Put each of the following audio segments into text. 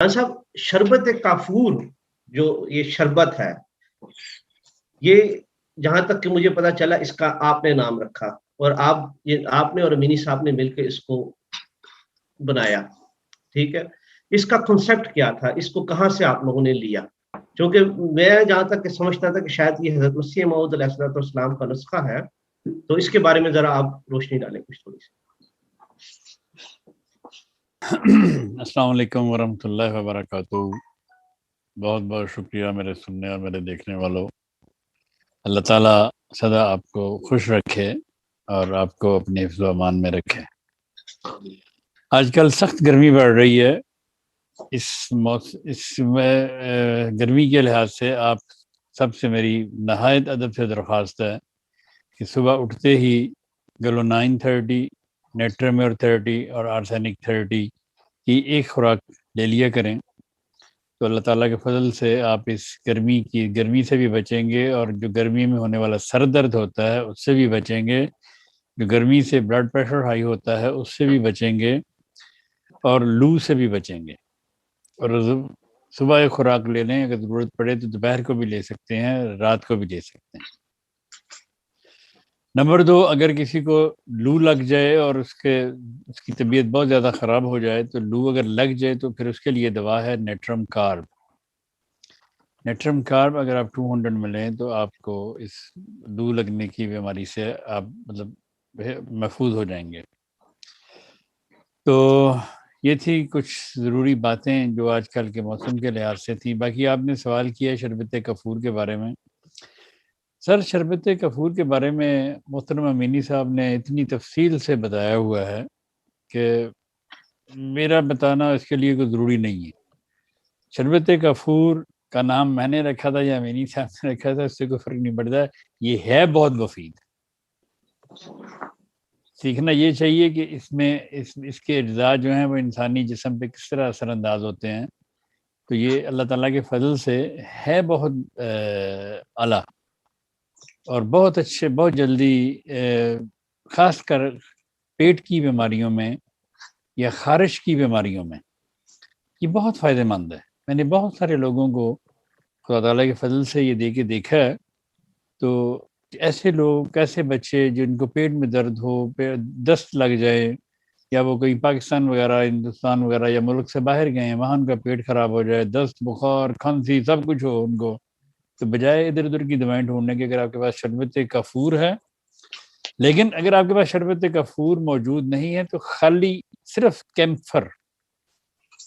خان صاحب شربت کافور جو یہ شربت ہے، یہ جہاں تک کہ مجھے پتا چلا اس کا آپ نے نام رکھا اور آپ نے اور امینی صاحب نے مل کے اس کو بنایا، ٹھیک ہے۔ اس کا کنسپٹ کیا تھا، اس کو کہاں سے آپ لوگوں نے لیا؟ کیونکہ میں جہاں تک کہ سمجھتا تھا کہ شاید یہ حضرت مسیح موعود علیہ الصلوۃ والسلام کا نسخہ ہے، تو اس کے بارے میں ذرا آپ روشنی ڈالیں کچھ تھوڑی سی۔ السلام علیکم ورحمۃ اللہ وبرکاتہ۔ بہت بہت شکریہ میرے سننے اور میرے دیکھنے والوں۔ اللہ تعالیٰ سدا آپ کو خوش رکھے اور آپ کو اپنے حفظ و امان میں رکھے۔ آج کل سخت گرمی بڑھ رہی ہے، اس میں گرمی کے لحاظ سے آپ سب سے میری نہایت ادب سے درخواست ہے کہ صبح اٹھتے ہی گلونائن 30 نیٹرمیور 30 اور آرسینک 30 کی ایک خوراک لے لیا کریں، تو اللہ تعالیٰ کے فضل سے آپ اس گرمی سے بھی بچیں گے، اور جو گرمی میں ہونے والا سر درد ہوتا ہے اس سے بھی بچیں گے، جو گرمی سے بلڈ پریشر ہائی ہوتا ہے اس سے بھی بچیں گے، اور لو سے بھی بچیں گے۔ اور صبح ایک خوراک لے لیں، اگر ضرورت پڑے تو دوپہر کو بھی لے سکتے ہیں، رات کو بھی لے سکتے ہیں۔ نمبر 2، اگر کسی کو لو لگ جائے اور اس کی طبیعت بہت زیادہ خراب ہو جائے، تو لو اگر لگ جائے تو پھر اس کے لیے دوا ہے نیٹرم کارب۔ نیٹرم کارب اگر آپ 200 میں لیں تو آپ کو اس لو لگنے کی بیماری سے آپ محفوظ ہو جائیں گے۔ تو یہ تھی کچھ ضروری باتیں جو آج کل کے موسم کے لحاظ سے تھی۔ باقی آپ نے سوال کیا شربت کافور کے بارے میں۔ سر، شربت کافور کے بارے میں محترم امینی صاحب نے اتنی تفصیل سے بتایا ہوا ہے کہ میرا بتانا اس کے لیے کوئی ضروری نہیں ہے۔ شربت کافور کا نام میں نے رکھا تھا یا امینی صاحب نے رکھا تھا، اس سے کوئی فرق نہیں پڑتا، یہ ہے بہت مفید۔ سیکھنا یہ چاہیے کہ اس میں اس کے اجزاء جو ہیں وہ انسانی جسم پہ کس طرح اثر انداز ہوتے ہیں۔ تو یہ اللہ تعالیٰ کے فضل سے ہے بہت اعلیٰ اور بہت اچھے، بہت جلدی خاص کر پیٹ کی بیماریوں میں یا خارش کی بیماریوں میں یہ بہت فائدہ مند ہے۔ میں نے بہت سارے لوگوں کو خدا تعالیٰ کے فضل سے یہ دے کے دیکھا ہے۔ تو ایسے لوگ، ایسے بچے جن کو پیٹ میں درد ہو، دست لگ جائے، یا وہ کہیں پاکستان وغیرہ، ہندوستان وغیرہ یا ملک سے باہر گئے ہیں، وہاں ان کا پیٹ خراب ہو جائے، دست، بخار، کھانسی سب کچھ ہو ان کو، تو بجائے ادھر ادھر کی دوائیں ڈھونڈنے کے اگر آپ کے پاس شربت کافور ہے، لیکن اگر آپ کے پاس شربت کافور موجود نہیں ہے تو خالی صرف کیمفر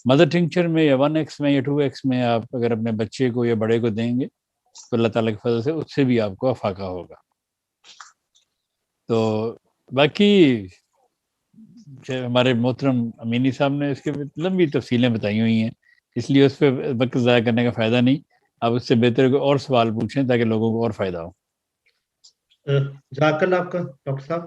مدر ٹنکچر میں یا 1x میں یا 2x میں آپ اگر اپنے بچے کو یا بڑے کو دیں گے تو اللہ تعالیٰ کے فضل سے اس سے بھی آپ کو افاقہ ہوگا۔ تو باقی ہمارے محترم امینی صاحب نے اس کے لمبی تفصیلیں بتائی ہوئی ہیں، اس لیے اس پہ وقت ضائع کرنے کا فائدہ نہیں۔ آپ اس سے بہتر کوئی اور سوال پوچھیں تاکہ لوگوں کو اور فائدہ ہو۔ جزاک اللہ آپ کا ڈاکٹر صاحب۔